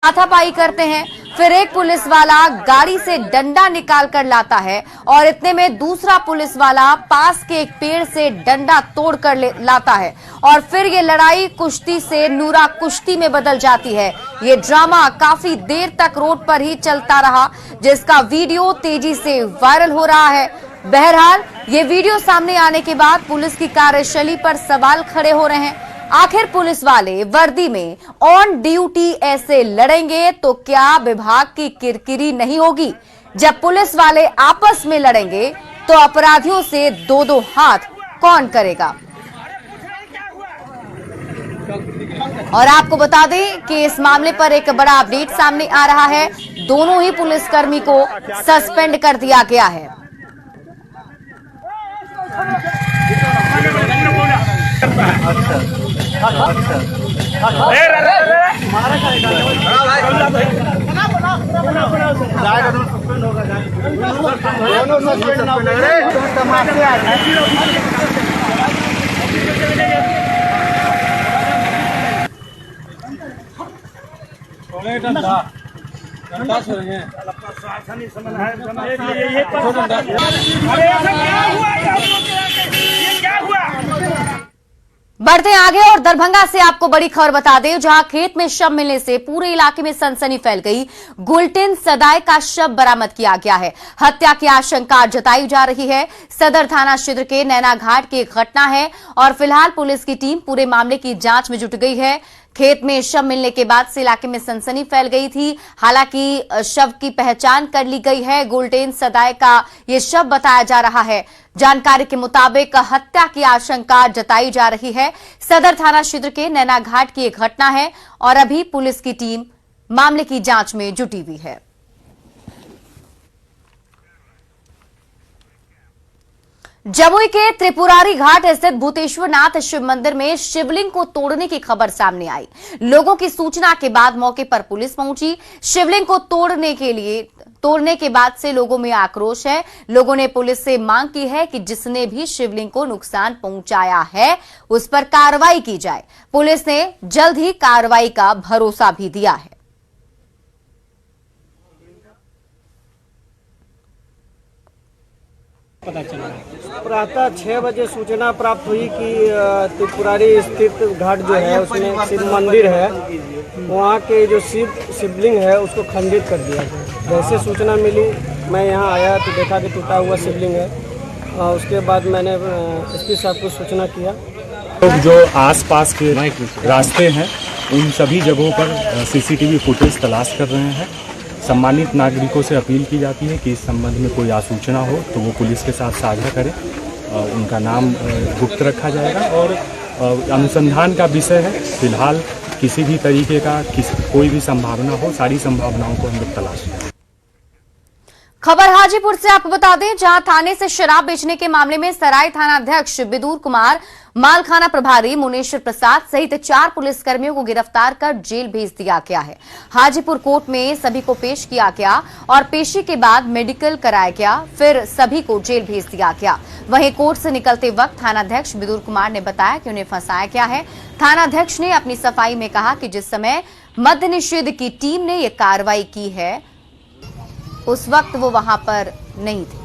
हाथापाई करते हैं। फिर एक पुलिस वाला गाड़ी से डंडा निकाल कर लाता है और इतने में दूसरा पुलिस वाला पास के एक पेड़ से डंडा तोड़कर लाता है और फिर ये लड़ाई कुश्ती से नूरा कुश्ती में बदल जाती है। ये ड्रामा काफी देर तक रोड पर ही चलता रहा, जिसका वीडियो तेजी से वायरल हो रहा है। बहरहाल ये वीडियो सामने आने के बाद पुलिस की कार्यशैली पर सवाल खड़े हो रहे हैं। आखिर पुलिस वाले वर्दी में ऑन ड्यूटी ऐसे लड़ेंगे तो क्या विभाग की किरकिरी नहीं होगी? जब पुलिस वाले आपस में लड़ेंगे तो अपराधियों से दो दो हाथ कौन करेगा? और आपको बता दें कि इस मामले पर एक बड़ा अपडेट सामने आ रहा है। दोनों ही पुलिसकर्मी को सस्पेंड कर दिया गया है। बढ़ते आगे और दरभंगा से आपको बड़ी खबर बता दें, जहां खेत में शव मिलने से पूरे इलाके में सनसनी फैल गई। गुलटेन सदाय का शव बरामद किया गया है। हत्या की आशंका जताई जा रही है। सदर थाना क्षेत्र के नैना घाट की एक घटना है और फिलहाल पुलिस की टीम पूरे मामले की जांच में जुट गई है। खेत में शव मिलने के बाद से इलाके में सनसनी फैल गई थी। हालांकि शव की पहचान कर ली गई है। गुलटेन सदाय का ये शव बताया जा रहा है। जानकारी के मुताबिक हत्या की आशंका जताई जा रही है। सदर थाना क्षेत्र के नैना घाट की एक घटना है और अभी पुलिस की टीम मामले की जांच में जुटी हुई है। जमुई के त्रिपुरारी घाट स्थित भूतेश्वरनाथ शिव मंदिर में शिवलिंग को तोड़ने की खबर सामने आई। लोगों की सूचना के बाद मौके पर पुलिस पहुंची। शिवलिंग को तोड़ने के बाद से लोगों में आक्रोश है। लोगों ने पुलिस से मांग की है कि जिसने भी शिवलिंग को नुकसान पहुंचाया है उस पर कार्रवाई की जाए। पुलिस ने जल्द ही कार्रवाई का भरोसा भी दिया है। पता चला प्रातः 6 बजे सूचना प्राप्त हुई कि त्रिपुरारी स्थित घाट जो है उसमें शिव मंदिर है, वहाँ के जो शिवलिंग है उसको खंडित कर दिया गया। जैसे सूचना मिली मैं यहाँ आया तो देखा कि टूटा हुआ शिवलिंग है। उसके बाद मैंने एसपी साहब को सूचना किया। लोग जो आसपास के रास्ते हैं उन सभी जगहों पर सीसीटीवी फुटेज तलाश कर रहे हैं। सम्मानित नागरिकों से अपील की जाती है कि इस संबंध में कोई आसूचना हो तो वो पुलिस के साथ साझा करें। उनका नाम गुप्त रखा जाएगा और अनुसंधान का विषय है। फिलहाल किसी भी तरीके का कोई भी संभावना हो, सारी संभावनाओं को हम लोग तलाश करें। खबर हाजीपुर से आपको बता दें, जहां थाने से शराब बेचने के मामले में सराय थानाध्यक्ष बिदूर कुमार, मालखाना प्रभारी मुनेश्वर प्रसाद सहित 4 पुलिसकर्मियों को गिरफ्तार कर जेल भेज दिया गया है। हाजीपुर कोर्ट में सभी को पेश किया गया और पेशी के बाद मेडिकल कराया गया, फिर सभी को जेल भेज दिया गया। वहीं कोर्ट से निकलते वक्त थानाध्यक्ष बिदूर कुमार ने बताया कि उन्हें फंसाया गया है। थानाध्यक्ष ने अपनी सफाई में कहा कि जिस समय मद्य निषेध की टीम ने यह कार्रवाई की है उस वक्त वो वहां पर नहीं थे।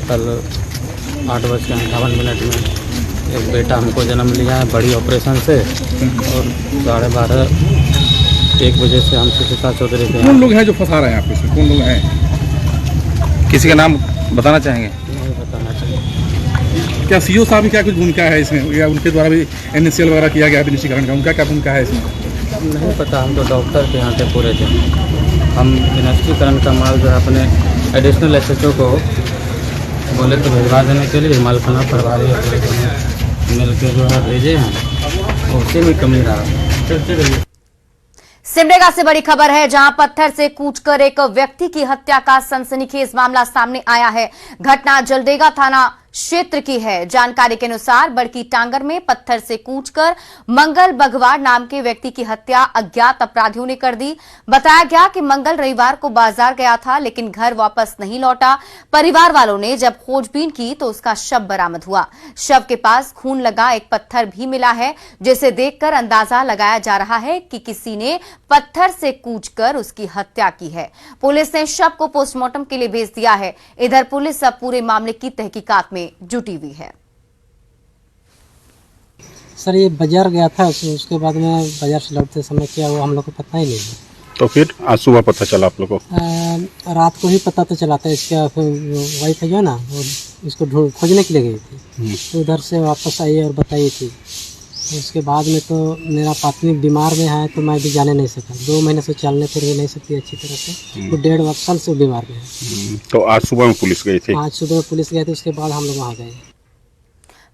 कल 8:58 में एक बेटा हमको जन्म लिया है बड़ी ऑपरेशन से और 12:30-1 बजे से हम सुचिता चौधरी के। कौन लोग हैं जो फंसा रहे हैं आपको? इसमें कौन लोग हैं? किसी का नाम बताना चाहेंगे? नहीं बताना चाहिए। क्या सीओ साहब की क्या कुछ भूमिका है इसमें, या उनके द्वारा भी एनएसएल वगैरह किया गया निश्चिकरण का, उनका क्या भूमिका है इसमें? नहीं पता, हम तो डॉक्टर के यहाँ थे पूरे थे। हम निश्चिकरण का माल जो है अपने एडिशनल एसएचओ को बोले तो भिजवा देने के लिए मालखाना प्रभारी मिल के जो है भेजे हैं, उसी में कमी रहा। सिमडेगा से बड़ी खबर है, जहां पत्थर से कूचकर एक व्यक्ति की हत्या का सनसनीखेज मामला सामने आया है। घटना जलडेगा थाना क्षेत्र की है। जानकारी के अनुसार बड़की टांगर में पत्थर से कूचकर मंगल बघवार नाम के व्यक्ति की हत्या अज्ञात अपराधियों ने कर दी। बताया गया कि मंगल रविवार को बाजार गया था, लेकिन घर वापस नहीं लौटा। परिवार वालों ने जब खोजबीन की तो उसका शव बरामद हुआ। शव के पास खून लगा एक पत्थर भी मिला है, जिसे देखकर अंदाजा लगाया जा रहा है कि किसी ने पत्थर से कूचकर उसकी हत्या की है। पुलिस ने शव को पोस्टमार्टम के लिए भेज दिया है। इधर पुलिस अब पूरे मामले की तहकीकात में जुटी हुई है। सर ये बाजार गया था, उसके बाद में बाजार से लौटते समय क्या हुआ हम लोग को पता ही नहीं है। तो फिर आज सुबह पता चला आप लोगों को? रात को ही पता तो चला था। इसका वाइफ है जो है ना, वो इसको खोजने के लिए गई थी, तो उधर से वापस आई और बताई थी। उसके बाद में तो मेरा पत्नी बीमार में है, तो मैं भी जाने नहीं सका। 2 महीने से चलने फिर भी नहीं सकती अच्छी तरह से, वो 1.5 साल से बीमार में है। तो आज सुबह में पुलिस गई थी? आज सुबह पुलिस गई थी, उसके बाद हम लोग वहाँ गए।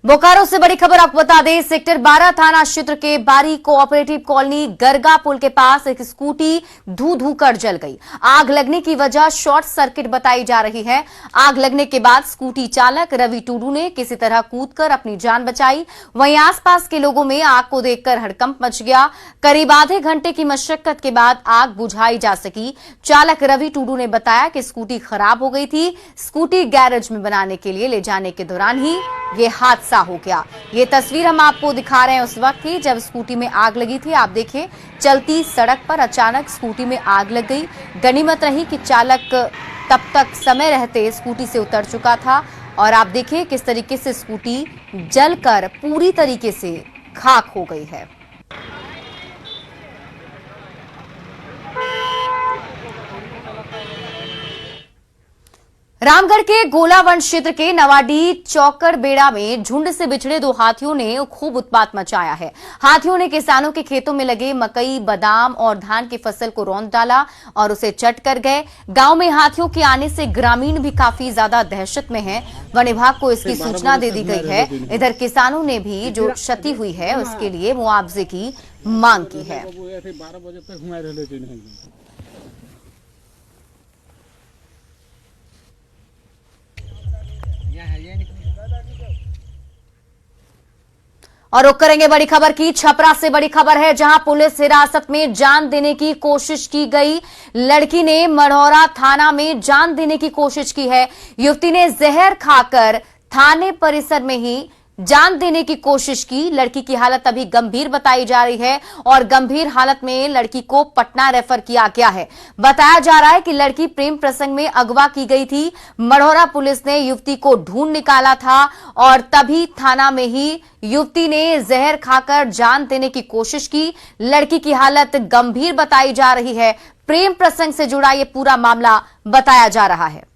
बोकारो से बड़ी खबर आपको बता दें, सेक्टर 12 थाना क्षेत्र के बारी कोऑपरेटिव कॉलोनी गरगा पुल के पास एक स्कूटी धू धू कर जल गई। आग लगने की वजह शॉर्ट सर्किट बताई जा रही है। आग लगने के बाद स्कूटी चालक रवि टूडू ने किसी तरह कूदकर अपनी जान बचाई। वहीं आसपास के लोगों में आग को देखकर हड़कंप मच गया। करीब आधे घंटे की मशक्कत के बाद आग बुझाई जा सकी। चालक रवि टूडू ने बताया कि स्कूटी खराब हो गई थी। स्कूटी गैरेज में बनाने के लिए ले जाने के दौरान ही ये हादसा हो गया। ये तस्वीर हम आपको दिखा रहे हैं उस वक्त की जब स्कूटी में आग लगी थी। आप देखिए, चलती सड़क पर अचानक स्कूटी में आग लग गई। गनीमत रही कि चालक तब तक समय रहते स्कूटी से उतर चुका था। और आप देखिए किस तरीके से स्कूटी जलकर पूरी तरीके से खाक हो गई है। रामगढ़ के गोलावन क्षेत्र के नवाडी चौकर बेड़ा में झुंड से बिछड़े 2 हाथियों ने खूब उत्पात मचाया है। हाथियों ने किसानों के खेतों में लगे मकई, बादाम और धान की फसल को रौंद डाला और उसे चट कर गए। गांव में हाथियों के आने से ग्रामीण भी काफी ज्यादा दहशत में हैं। वन विभाग को इसकी सूचना दे दी गई है। इधर किसानों ने भी जो क्षति हुई है उसके लिए मुआवजे की मांग की है। और रुक करेंगे बड़ी खबर की। छपरा से बड़ी खबर है, जहां पुलिस हिरासत में जान देने की कोशिश की गई। लड़की ने मढ़ौरा थाना में जान देने की कोशिश की है। युवती ने जहर खाकर थाने परिसर में ही जान देने की कोशिश की। लड़की की हालत अभी गंभीर बताई जा रही है और गंभीर हालत में लड़की को पटना रेफर किया गया है। बताया जा रहा है कि लड़की प्रेम प्रसंग में अगवा की गई थी। मढ़ौरा पुलिस ने युवती को ढूंढ निकाला था और तभी थाना में ही युवती ने जहर खाकर जान देने की कोशिश की। लड़की की हालत गंभीर बताई जा रही है। प्रेम प्रसंग से जुड़ा यह पूरा मामला बताया जा रहा है।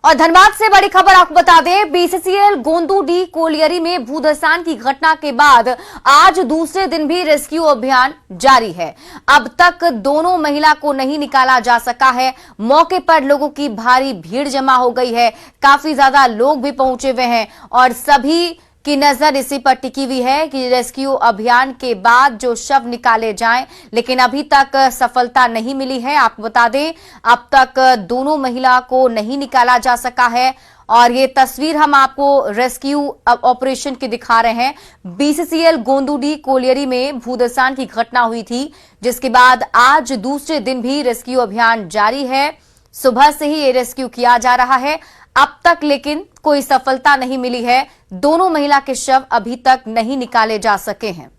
और धनबाद से बड़ी खबर आपको बता दें, बीसीसीएल गोंदूडी कोलियरी में भूधसान की घटना के बाद आज दूसरे दिन भी रेस्क्यू अभियान जारी है। अब तक दोनों महिला को नहीं निकाला जा सका है। मौके पर लोगों की भारी भीड़ जमा हो गई है। काफी ज्यादा लोग भी पहुंचे हुए हैं और सभी की नजर इसी पर टिकी हुई है कि रेस्क्यू अभियान के बाद जो शव निकाले जाएं, लेकिन अभी तक सफलता नहीं मिली है। आपको बता दें, अब तक दोनों महिला को नहीं निकाला जा सका है। और ये तस्वीर हम आपको रेस्क्यू ऑपरेशन की दिखा रहे हैं। बीसीसीएल गोंदूडी कोलियरी में भूधसान की घटना हुई थी, जिसके बाद आज दूसरे दिन भी रेस्क्यू अभियान जारी है। सुबह से ही ये रेस्क्यू किया जा रहा है। अब तक लेकिन कोई सफलता नहीं मिली है। दोनों महिला के शव अभी तक नहीं निकाले जा सके हैं।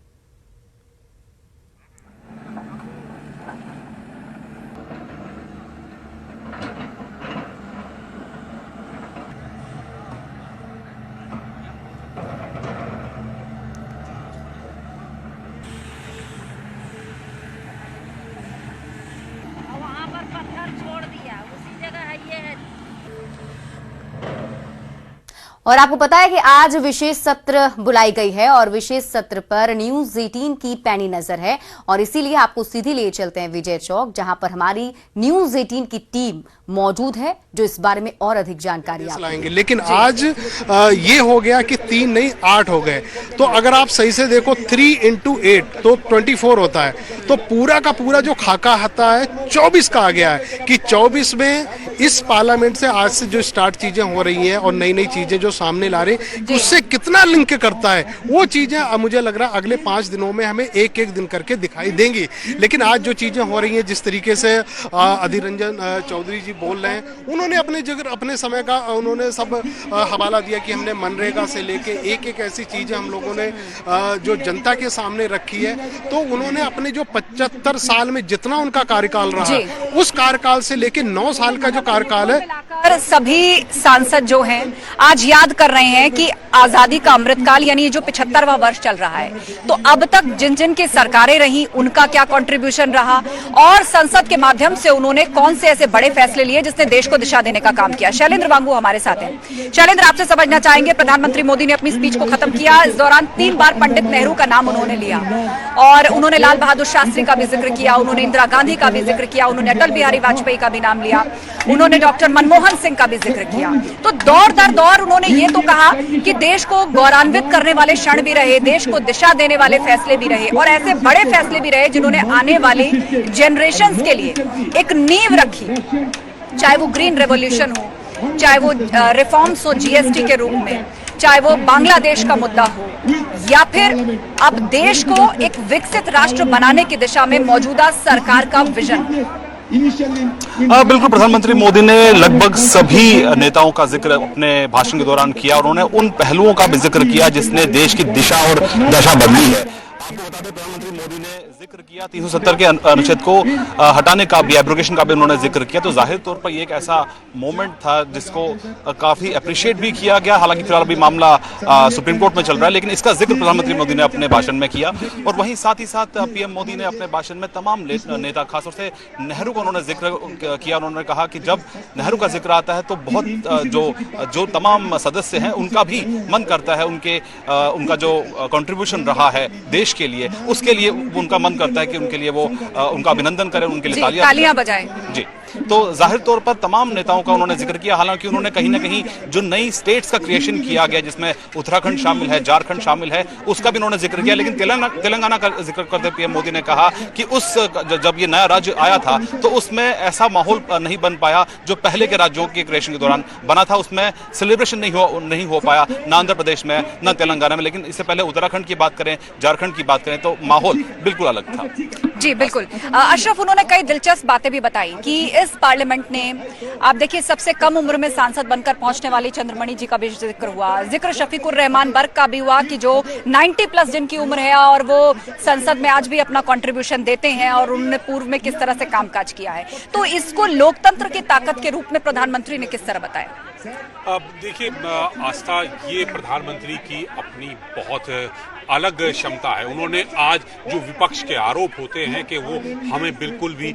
वहाँ पर पत्थर छोड़ दिया, उसी जगह है ये है। और आपको पता है कि आज विशेष सत्र बुलाई गई है और विशेष सत्र पर न्यूज 18 की पैनी नजर है और इसीलिए आपको सीधे ले चलते हैं विजय चौक, जहां पर हमारी न्यूज 18 की टीम मौजूद है जो इस बारे में और अधिक जानकारी लाएंगे। लेकिन आज ये हो गया कि 3 नहीं 8 हो गए, तो अगर आप सही से देखो 3 × 8 तो 24 होता है, तो पूरा का पूरा जो खाका आता है 24 का आ गया है कि 24 में इस पार्लियामेंट से आज से जो स्टार्ट चीजें हो रही हैं और नई नई चीजें जो सामने ला रहे हैं उससे कितना लिंक करता है वो चीजें अब मुझे लग रहा है अगले 5 दिनों में हमें एक एक दिन करके दिखाई देंगी। लेकिन आज जो चीजें हो रही हैं, जिस तरीके से अधीर रंजन चौधरी जी बोल रहे हैं, उन्होंने अपने जगह अपने समय का उन्होंने सब हवाला दिया कि हमने मनरेगा से लेके एक एक ऐसी चीजें हम लोगों ने जो जनता के सामने रखी है, तो उन्होंने अपने जो 75 साल में जितना उनका कार्यकाल रहा है उस कार्यकाल से लेके 9 साल का जो कार्यकाल है, सभी सांसद जो हैं आज याद कर रहे हैं कि आजादी का अमृतकाल यानी जो 75वां वर्ष चल रहा है, तो अब तक जिन जिन की सरकारें रही उनका क्या कंट्रीब्यूशन रहा और संसद के माध्यम से उन्होंने कौन से ऐसे बड़े फैसले लिए जिसने देश को दिशा देने का काम किया। शैलेंद्र वांगू हमारे साथ हैं। शैलेंद्र, आपसे समझना चाहेंगे, प्रधानमंत्री मोदी ने अपनी स्पीच को खत्म किया, इस दौरान 3 बार पंडित नेहरू का नाम उन्होंने लिया और उन्होंने लाल बहादुर शास्त्री का भी जिक्र किया, उन्होंने इंदिरा गांधी का भी जिक्र किया, उन्होंने अटल बिहारी वाजपेयी का भी नाम लिया, उन्होंने डॉक्टर मनमोहन सिंह का भी जिक्र किया। तो दौर दर दौर उन्होंने ये तो कहा कि देश को गौरवान्वित करने वाले क्षण भी रहे, देश को दिशा देने वाले फैसले भी रहे और ऐसे बड़े फैसले भी रहे जिन्होंने आने वाली जनरेशंस के लिए एक नींव रखी, चाहे वो ग्रीन रेवोल्यूशन हो, चाहे वो रिफॉर्म्स हो जीएसटी के रूप में, चाहे वो बांग्लादेश का मुद्दा हो या फिर अब देश को एक विकसित राष्ट्र बनाने की दिशा में मौजूदा सरकार का विजन। बिल्कुल, प्रधानमंत्री मोदी ने लगभग सभी नेताओं का जिक्र अपने भाषण के दौरान किया और उन्होंने उन पहलुओं का भी जिक्र किया जिसने देश की दिशा और दशा बदली है। आपको बता दें, प्रधानमंत्री मोदी ने जिक्र किया 370 के अनुच्छेद को हटाने का भी, एब्रोगेशन का भी उन्होंने जिक्र किया। तो जाहिर तौर पर ये एक ऐसा मोमेंट था जिसको काफी अप्रिशिएट भी किया गया। हालांकि फिलहाल अभी मामला सुप्रीम कोर्ट में चल रहा है, लेकिन इसका जिक्र प्रधानमंत्री मोदी ने अपने भाषण में किया और वहीं साथ ही साथ पीएम मोदी ने अपने भाषण में तमाम नेता, खासतौर से नेहरू का उन्होंने जिक्र किया। उन्होंने कहा कि जब नेहरू का जिक्र आता है तो बहुत जो तमाम सदस्य हैं उनका भी मन करता है, उनका जो कंट्रीब्यूशन रहा है देश के लिए, उसके लिए उनका मन करता है कि उनके लिए वो उनका अभिनंदन करें, उनके लिए तालियां बजाएं। जी, तो जाहिर तौर पर तमाम नेताओं का उन्होंने जिक्र किया। हालांकि उन्होंने कहीं ना कहीं जो नई स्टेट्स का क्रिएशन किया गया, जिसमें उत्तराखंड शामिल है, झारखंड शामिल है, उसका भी उन्होंने जिक्र किया। लेकिन तेलंगाना का जिक्र करते पीएम मोदी ने कहा कि जब ये नया राज्य आया था तो उसमें ऐसा माहौल नहीं बन पाया जो पहले के राज्यों के क्रिएशन के दौरान बना था। उसमें सेलिब्रेशन नहीं हो पाया, ना आंध्र प्रदेश में ना तेलंगाना में। लेकिन इससे पहले उत्तराखंड की बात करें, झारखंड की बात करें तो माहौल बिल्कुल अलग था। जी बिल्कुल। अशरफ, उन्होंने कई दिलचस्प बातें भी बताई कि इस पार्लियामेंट ने, आप देखिए, सबसे कम उम्र में सांसद बनकर पहुंचने वाली चंद्रमणि जी का भी जिक्र हुआ, जिक्र शफीकुर रहमान बर्क का भी हुआ कि जो 90+ जिनकी उम्र है और वो संसद में आज भी अपना कंट्रीब्यूशन देते हैं और उन्होंने पूर्व में किस तरह से कामकाज किया है। तो इसको लोकतंत्र की ताकत के रूप में प्रधानमंत्री ने किस तरह बताया? अब देखिए आस्था, ये प्रधानमंत्री की अपनी बहुत अलग क्षमता है। उन्होंने आज जो विपक्ष के आरोप होते हैं कि वो हमें बिल्कुल भी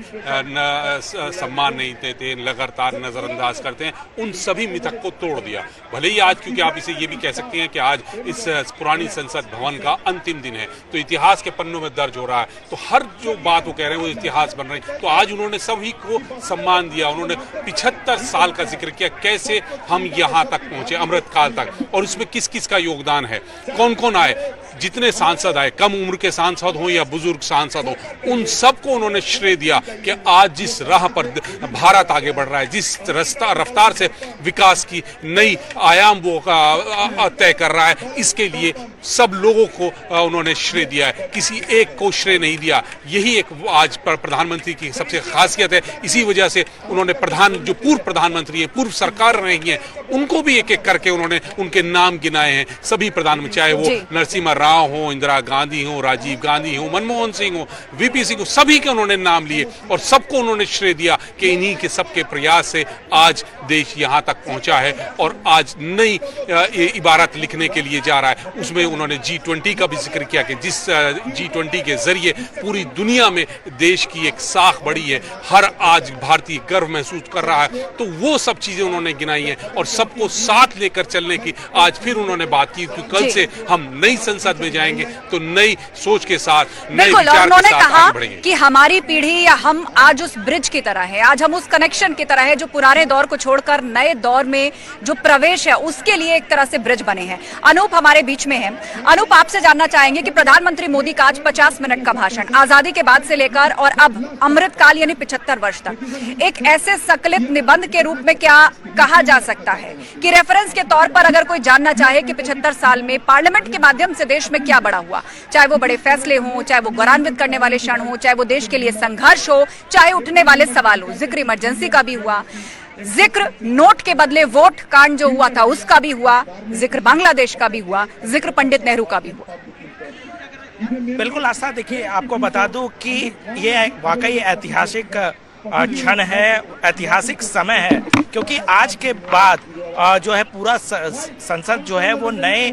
सम्मान नहीं देते, लगातार नजरअंदाज करते हैं, उन सभी मिथक को तोड़ दिया। भले ही आज, क्योंकि आप इसे ये भी कह सकते हैं कि आज इस पुरानी संसद भवन का अंतिम दिन है, तो इतिहास के पन्नों में दर्ज हो रहा है, तो हर जो बात वो कह रहे हैं वो इतिहास बन रही है। तो आज उन्होंने सभी को सम्मान दिया, उन्होंने 75 साल का जिक्र किया, कैसे हम यहाँ तक पहुंचे, अमृतकाल तक, और उसमें किस किस का योगदान है, कौन कौन आए, जितने सांसद आए, कम उम्र के सांसद हो या बुजुर्ग सांसद हो, उन सबको उन्होंने श्रेय दिया कि आज जिस राह पर भारत आगे बढ़ रहा है, जिस रफ्तार से विकास की नई आयाम वो तय कर रहा है, इसके लिए सब लोगों को उन्होंने श्रेय दिया है, किसी एक को श्रेय नहीं दिया। यही एक आज प्रधानमंत्री की सबसे खासियत है। इसी वजह से उन्होंने जो पूर्व प्रधानमंत्री है, पूर्व सरकार रही है, उनको भी एक एक करके उन्होंने उनके नाम गिनाए हैं। सभी प्रधानमंत्री, चाहे वो नरसिम्हा राव हो, इंदिरा गांधी हो, राजीव गांधी हो, मनमोहन सिंह हो, वीपी सिंह हो, सभी के उन्होंने नाम लिए और सबको उन्होंने श्रेय दिया कि इन्हीं के सबके प्रयास से आज देश यहाँ तक पहुंचा है और आज नई इबारत लिखने के लिए जा रहा है। उसमें उन्होंने G20 का भी जिक्र किया कि जिस G20 के जरिए पूरी दुनिया में देश की एक साख बढ़ी है, हर आज भारतीय गर्व महसूस कर रहा है। तो वो सब चीजें उन्होंने गिनाई है और सबको साथ लेकर चलने की आज फिर उन्होंने बात की कि कल से हम नई संसद में जाएंगे तो नई सोच के साथ, नए बिल्कुल। और विचार के उन्होंने साथ कहा आगे बढ़ेंगे कि हमारी पीढ़ी या हम आज उस ब्रिज की तरह है, आज हम उस कनेक्शन की तरह है जो पुराने दौर को छोड़कर नए दौर में जो प्रवेश है उसके लिए एक तरह से ब्रिज बने हैं। अनूप हमारे बीच में है। अनूप, आपसे जानना चाहेंगे कि प्रधानमंत्री मोदी का आज 50 मिनट का भाषण आजादी के बाद से लेकर और अब अमृतकाल यानी 75 वर्ष तक एक ऐसे संकलित निबंध के रूप में क्या कहा जा सकता है कि रेफरेंस के तौर पर अगर कोई जानना चाहे कि 75 साल में पार्लियामेंट के माध्यम से देश में क्या बड़ा हुआ, चाहे वो बड़े फैसले हों, चाहे वो गौरवान्वित करने वाले क्षण हो, चाहे वो देश के लिए संघर्ष हो, चाहे उठने वाले सवाल हो, जिक्र इमरजेंसी का भी हुआ, जिक्र नोट के बदले वोट कांड जो हुआ था उसका भी हुआ, जिक्र बांग्लादेश का भी हुआ, जिक्र पंडित नेहरू का भी हुआ। बिल्कुल आस्था, देखिए आपको बता दूं कि ये वाकई ऐतिहासिक क्षण है, ऐतिहासिक समय है, क्योंकि आज के बाद जो है पूरा संसद जो है वो नए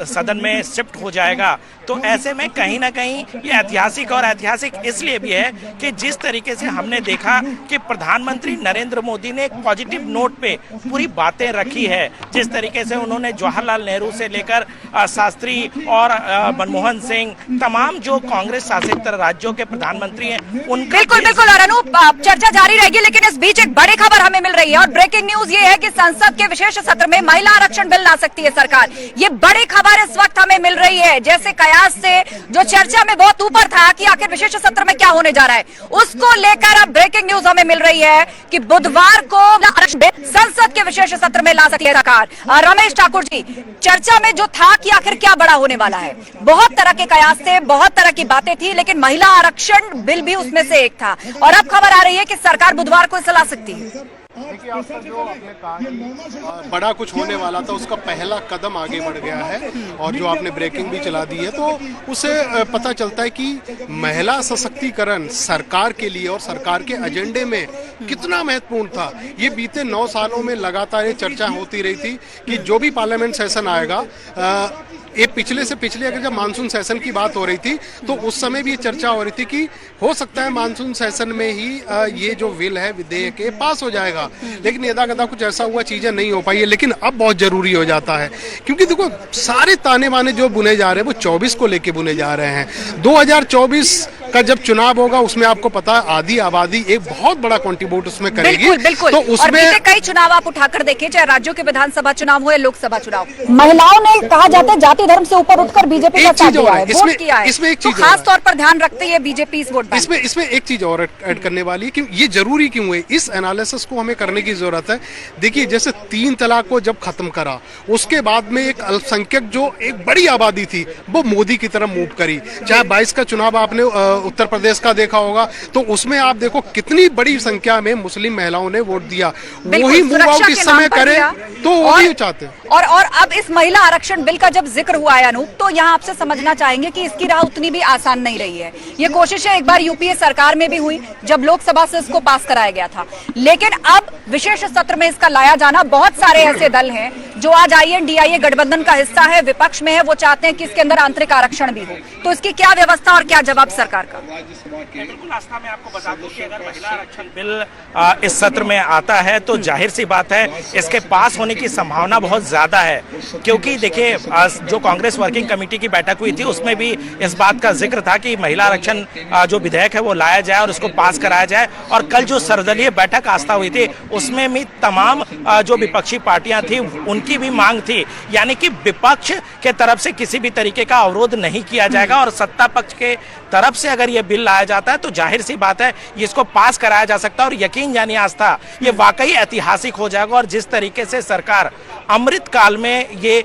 सदन में शिफ्ट हो जाएगा। तो ऐसे में कहीं ना कहीं ये ऐतिहासिक, और ऐतिहासिक इसलिए भी है कि जिस तरीके से हमने देखा कि प्रधानमंत्री नरेंद्र मोदी ने एक पॉजिटिव नोट पे पूरी बातें रखी है, जिस तरीके से उन्होंने जवाहरलाल नेहरू से लेकर शास्त्री और मनमोहन सिंह, तमाम जो कांग्रेस शासित राज्यों के प्रधानमंत्री हैं उनका बिल्कुल। और अनूप, चर्चा जारी रहेगी, लेकिन इस बीच एक बड़ी खबर हमें मिल रही है और ब्रेकिंग न्यूज ये है कि संसद के विशेष सत्र में महिला आरक्षण बिल ला सकती है सरकार। ये बड़ी खबर इस वक्त हमें मिल रही है। जैसे कयास से जो चर्चा में बहुत ऊपर था कि आखिर विशेष सत्र में क्या होने जा रहा है, उसको लेकर अब ब्रेकिंग न्यूज हमें मिल रही है कि बुधवार को आरक्षण बिल संसद के विशेष सत्र में ला सकती है सरकार। रमेश ठाकुर जी, चर्चा में जो था कि आखिर क्या बड़ा होने वाला है, बहुत तरह के कयास थे, बहुत तरह की बातें थी, लेकिन महिला आरक्षण बिल भी उसमें से एक था और अब खबर आ रही है कि सरकार बुधवार को इसे ला सकती है। देखिए आपका जो आपने कहा कि बड़ा कुछ होने वाला था उसका पहला कदम आगे बढ़ गया है और जो आपने ब्रेकिंग भी चला दी है तो उससे पता चलता है कि महिला सशक्तिकरण सरकार के लिए और सरकार के एजेंडे में कितना महत्वपूर्ण था। ये बीते 9 सालों में लगातार ये चर्चा होती रही थी कि जो भी पार्लियामेंट सेशन आएगा, ये पिछले से पिछले अगर जब मानसून सेशन की बात हो रही थी तो उस समय भी ये चर्चा हो रही थी कि हो सकता है मानसून सेशन में ही ये जो बिल है विधेयक पास हो जाएगा, लेकिन यदा कदा कुछ ऐसा हुआ, चीजें नहीं हो पाई है। लेकिन अब बहुत जरूरी हो जाता है क्योंकि देखो सारे ताने बाने जो बुने जा रहे हैं वो 24 को लेके बुने जा रहे हैं। 2024 का जब चुनाव होगा उसमें आपको पता है आधी आबादी एक बहुत बड़ा कंट्रीब्यूट उसमें करेगी। बिल्कुल। तो उसमें और कई चुनाव आप उठाकर देखें, चाहे राज्यों के विधानसभा चुनाव हो या लोकसभा चुनाव, महिलाओं ने कहा जाता है जाति धर्म से ऊपर उठकर बीजेपी का साथ दिया है, वोट किया है। इसमें एक चीज खास तौर पर ध्यान रखते हैं बीजेपी इस वोट बैंक। इसमें एक चीज और ऐड करने वाली है कि ये जरूरी क्यों है, इस एनालिसिस को हमें करने की जरूरत है। देखिए जैसे 3 तलाक को जब खत्म करा उसके बाद में एक अल्पसंख्यक जो एक बड़ी आबादी थी वो मोदी की तरफ मूव करी। चाहे 22 का चुनाव आपने उत्तर प्रदेश का देखा होगा तो उसमें आप देखो कितनी बड़ी संख्या में मुस्लिम महिलाओं ने वोट दिया। वही मूव आउट इस समय करे तो वही चाहते हैं। और अब इस महिला आरक्षण बिल का जब जिक्र हुआ है अनूप, तो यहाँ आपसे समझना चाहेंगे कि इसकी राह उतनी भी आसान नहीं रही है। ये कोशिशें एक बार यूपीए सरकार में भी हुई जब लोकसभा से इसको पास कराया गया था, लेकिन अब विशेष सत्र में इसका लाया जाना, बहुत सारे ऐसे दल हैं जो आज INDIA गठबंधन का हिस्सा है, विपक्ष में है, वो चाहते हैं कि इसके अंदर आंतरिक आरक्षण भी हो। तो इसकी क्या व्यवस्था और क्या जवाब सरकार का? बिल्कुल आस्था, मैं आपको बता दूं कि अगर महिला आरक्षण बिल इस सत्र में आता है तो जाहिर सी बात है इसके पास होने की संभावना बहुत ज्यादा है, क्योंकि देखिए जो कांग्रेस वर्किंग कमेटी की बैठक हुई थी उसमें भी इस बात का जिक्र था कि महिला आरक्षण जो विधेयक है वो लाया जाए और उसको पास कराया जाए। और कल जो सर्वदलीय बैठक आस्था हुई थी उसमें भी तमाम जो विपक्षी पार्टियां थी उनकी भी मांग थी, यानी कि विपक्ष के तरफ से किसी भी तरीके का अवरोध नहीं किया जाएगा और सत्ता पक्ष के तरफ से अगर ये बिल लाया जाता है तो जाहिर सी बात है इसको पास कराया जा सकता है। और यकीन जानिए आस्था, ये वाकई ऐतिहासिक हो जाएगा। और जिस तरीके से सरकार अमृतकाल में ये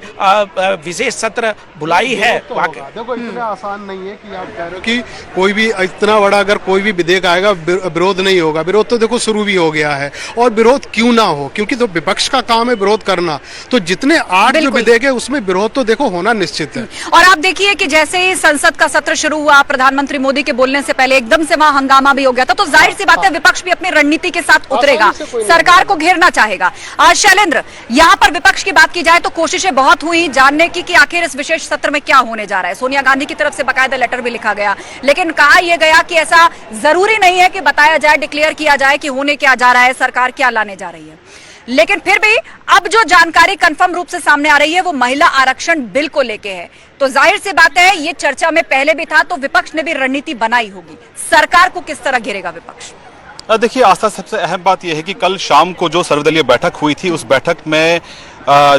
विशेष सत्र बुलाई है, देखो इतना आसान नहीं है कि आप कह रहे हो कि कोई भी इतना बड़ा अगर कोई भी विधेयक आएगा विरोध नहीं होगा। विरोध तो देखो शुरू भी हो गया है और विरोध क्यों ना हो, क्योंकि तो विपक्ष का काम है विरोध करना। तो जितने 8 जो विधेयक है उसमें विरोध तो देखो होना निश्चित है। और आप देखिए कि जैसे ही संसद का सत्र शुरू हुआ, प्रधानमंत्री मोदी के बोलने से पहले एकदम से वहां हंगामा भी हो गया था। तो जाहिर सी बात है विपक्ष भी अपनी रणनीति के साथ उतरेगा, सरकार को घेरना चाहेगा। आज शैलेंद्र, यहाँ पर विपक्ष की बात की जाए तो कोशिशें बहुत हुई जानने की कि आखिर इस विशेष सत्र में क्या होने जा रहा है। सोनिया गांधी की तरफ से बाकायदा लेटर भी लिखा गया, लेकिन कहा यह गया कि ऐसा जरूरी नहीं है कि बताया जाए, डिक्लेयर किया जाए कि होने क्या जा रहा है, सरकार क्या लाने जा रही है। लेकिन फिर भी अब जो जानकारी कंफर्म रूप से सामने आ रही है वो महिला आरक्षण बिल को लेके है। तो जाहिर सी बात है ये चर्चा में पहले भी था, तो विपक्ष ने भी रणनीति बनाई होगी। सरकार को किस तरह घेरेगा विपक्ष? देखिए आस्था, सबसे अहम बात यह है कि कल शाम को जो सर्वदलीय बैठक हुई थी, उस बैठक में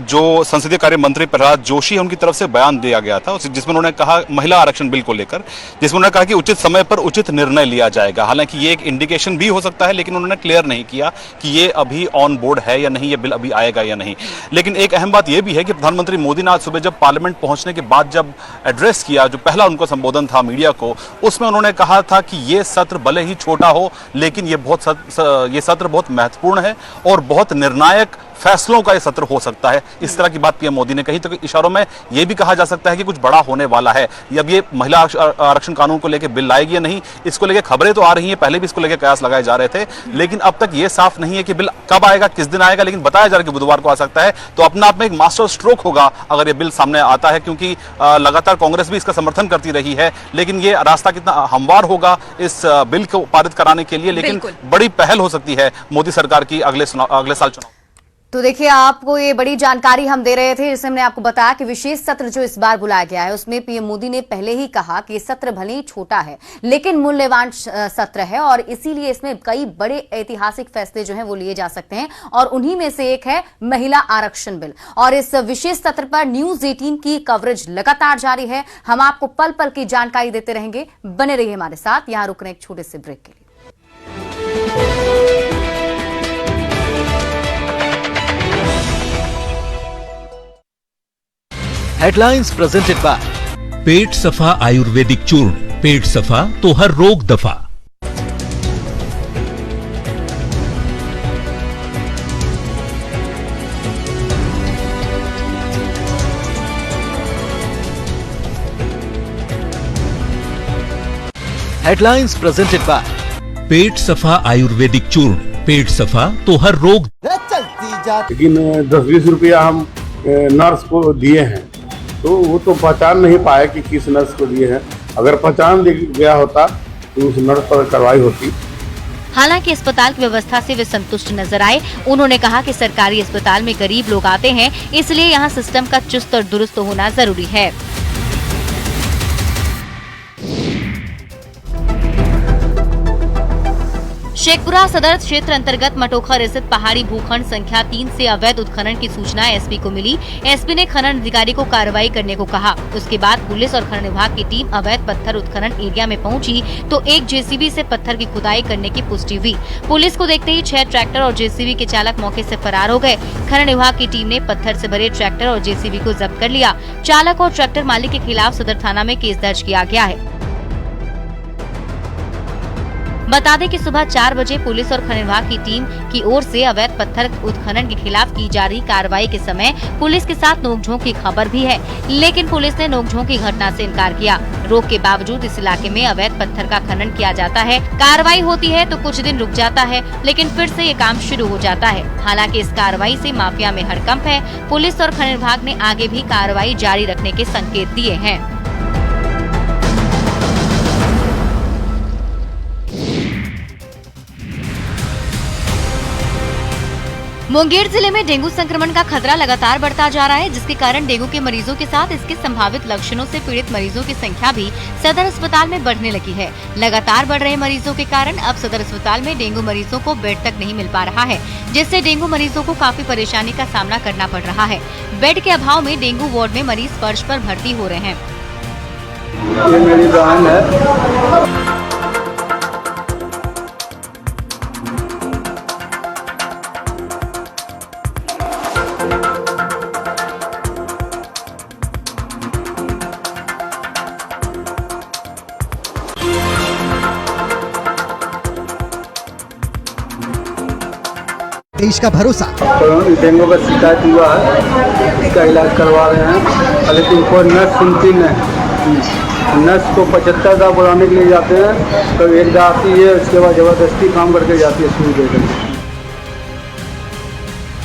जो संसदीय कार्य मंत्री प्रहलाद जोशी है उनकी तरफ से बयान दिया गया था, जिसमें उन्होंने कहा महिला आरक्षण बिल को लेकर, जिसमें उन्होंने कहा कि उचित समय पर उचित निर्णय लिया जाएगा। हालांकि ये एक इंडिकेशन भी हो सकता है, लेकिन उन्होंने क्लियर नहीं किया कि ये अभी ऑन बोर्ड है या नहीं, ये बिल अभी आएगा या नहीं। लेकिन एक अहम बात यह भी है कि प्रधानमंत्री मोदी ने आज सुबह जब पार्लियामेंट पहुंचने के बाद जब एड्रेस किया, जो पहला उनका संबोधन था मीडिया को, उसमें उन्होंने कहा था कि ये सत्र भले ही छोटा हो, लेकिन ये सत्र बहुत महत्वपूर्ण है और बहुत निर्णायक फैसलों का ये सत्र हो सकता है। इस तरह की बात पीएम मोदी ने कही। तो इशारों में यह भी कहा जा सकता है कि कुछ बड़ा होने वाला है। अब ये महिला आरक्षण कानून को लेकर बिल लाएगी या नहीं, इसको लेकर खबरें तो आ रही हैं, पहले भी इसको लेकर कयास लगाए जा रहे थे, लेकिन अब तक ये साफ नहीं है कि बिल कब आएगा, किस दिन आएगा। लेकिन बताया जा रहा है कि बुधवार को आ सकता है। तो अपना आप में एक मास्टर स्ट्रोक होगा अगर ये बिल सामने आता है, क्योंकि लगातार कांग्रेस भी इसका समर्थन करती रही है। लेकिन ये रास्ता कितना हमवार होगा इस बिल को पारित कराने के लिए, लेकिन बड़ी पहल हो सकती है मोदी सरकार की अगले साल चुनाव। तो देखिए, आपको ये बड़ी जानकारी हम दे रहे थे, जिसमें हमने आपको बताया कि विशेष सत्र जो इस बार बुलाया गया है उसमें पीएम मोदी ने पहले ही कहा कि ये सत्र भले ही छोटा है लेकिन मूल्यवान सत्र है और इसीलिए इसमें कई बड़े ऐतिहासिक फैसले जो हैं वो लिए जा सकते हैं और उन्हीं में से एक है महिला आरक्षण बिल। और इस विशेष सत्र पर न्यूज 18 की कवरेज लगातार जारी है। हम आपको पल पल की जानकारी देते रहेंगे, बने रहिए हमारे साथ। यहां रुक रहे एक छोटे से ब्रेक के लिए। हेडलाइंस प्रेजेंटेड बाय पेट सफा आयुर्वेदिक चूर्ण, पेट सफा तो हर रोग दफा। हेडलाइंस प्रेजेंटेड बाय पेट सफा आयुर्वेदिक चूर्ण, पेट सफा तो हर रोग। लेकिन 10-20 रुपया हम नर्स को दिए हैं, तो वो तो पहचान नहीं पाया कि किस नर्स को दिए हैं। अगर पहचान गया होता तो उस नर्स पर कार्रवाई होती। हालांकि अस्पताल की व्यवस्था से वे संतुष्ट नजर आए। उन्होंने कहा कि सरकारी अस्पताल में गरीब लोग आते हैं, इसलिए यहाँ सिस्टम का चुस्त और दुरुस्त होना जरूरी है। शेखपुरा सदर क्षेत्र अंतर्गत मटोखर स्थित पहाड़ी भूखंड संख्या 3 से अवैध उत्खनन की सूचना एसपी को मिली। एसपी ने खनन अधिकारी को कार्रवाई करने को कहा। उसके बाद पुलिस और खनन विभाग की टीम अवैध पत्थर उत्खनन एरिया में पहुंची तो एक जेसीबी से पत्थर की खुदाई करने की पुष्टि हुई। पुलिस को देखते ही 6 ट्रैक्टर और जेसीबी के चालक मौके से फरार हो गए। खनन विभाग की टीम ने पत्थर से भरे ट्रैक्टर और जेसीबी को जब्त कर लिया। चालक और ट्रैक्टर मालिक के खिलाफ सदर थाना में केस दर्ज किया गया है। बता दें कि सुबह 4 बजे पुलिस और खनन विभाग की टीम की ओर से अवैध पत्थर उत्खनन के खिलाफ की जा रही कार्रवाई के समय पुलिस के साथ नोकझोंक की खबर भी है, लेकिन पुलिस ने नोकझोंक की घटना से इनकार किया। रोक के बावजूद इस इलाके में अवैध पत्थर का खनन किया जाता है। कार्रवाई होती है तो कुछ दिन रुक जाता है, लेकिन फिर से ये काम शुरू हो जाता है। हालांकि इस कार्रवाई से माफिया में हड़कंप है। पुलिस और खनन विभाग ने आगे भी कार्रवाई जारी रखने के संकेत दिए हैं। मुंगेर जिले में डेंगू संक्रमण का खतरा लगातार बढ़ता जा रहा है, जिसके कारण डेंगू के मरीजों के साथ इसके संभावित लक्षणों से पीड़ित मरीजों की संख्या भी सदर अस्पताल में बढ़ने लगी है। लगातार बढ़ रहे मरीजों के कारण अब सदर अस्पताल में डेंगू मरीजों को बेड तक नहीं मिल पा रहा है, जिससे डेंगू मरीजों को काफी परेशानी का सामना करना पड़ रहा है। बेड के अभाव में डेंगू वार्ड में मरीज फर्श पर भर्ती हो रहे हैं। ये मेरी बहन है। देश का भरोसा। डेंगू का शिकायत हुआ है, इसका इलाज करवा रहे हैं, लेकिन कोई नर्स सुनती नहीं। नर्स को 75 का बुलाने के लिए जाते हैं, तो एक आती है, उसके बाद जबरदस्ती काम करके जाती है सुई देकर।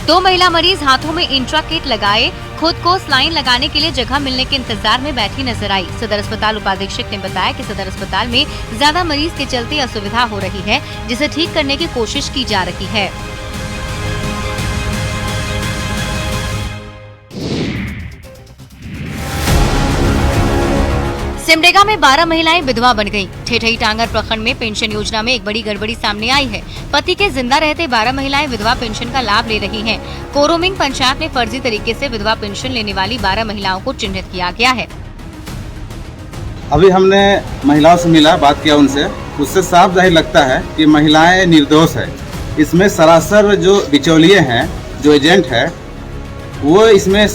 2 महिला मरीज हाथों में इंट्राकेट लगाए खुद को स्लाइन लगाने के लिए जगह मिलने के इंतजार में बैठी नजर आई। सदर अस्पताल उपाधीक्षक ने बताया कि सदर अस्पताल में ज्यादा मरीज के चलते असुविधा हो रही है, जिसे ठीक करने की कोशिश की जा रही है। सिमडेगा में 12 महिलाएं विधवा बन गईं। ठेठई टांगर प्रखंड में पेंशन योजना में एक बड़ी गड़बड़ी सामने आई है। पति के जिंदा रहते 12 महिलाएं विधवा पेंशन का लाभ ले रही हैं। कोरोमिंग पंचायत में फर्जी तरीके से विधवा पेंशन लेने वाली 12 महिलाओं को चिन्हित किया गया है। अभी हमने महिलाओं से मिला, बात किया उनसे, उससे साफ जाहिर लगता है कि महिलाएं निर्दोष है। इसमें सरासर जो बिचौलिए हैं, जो एजेंट है, वो इसमें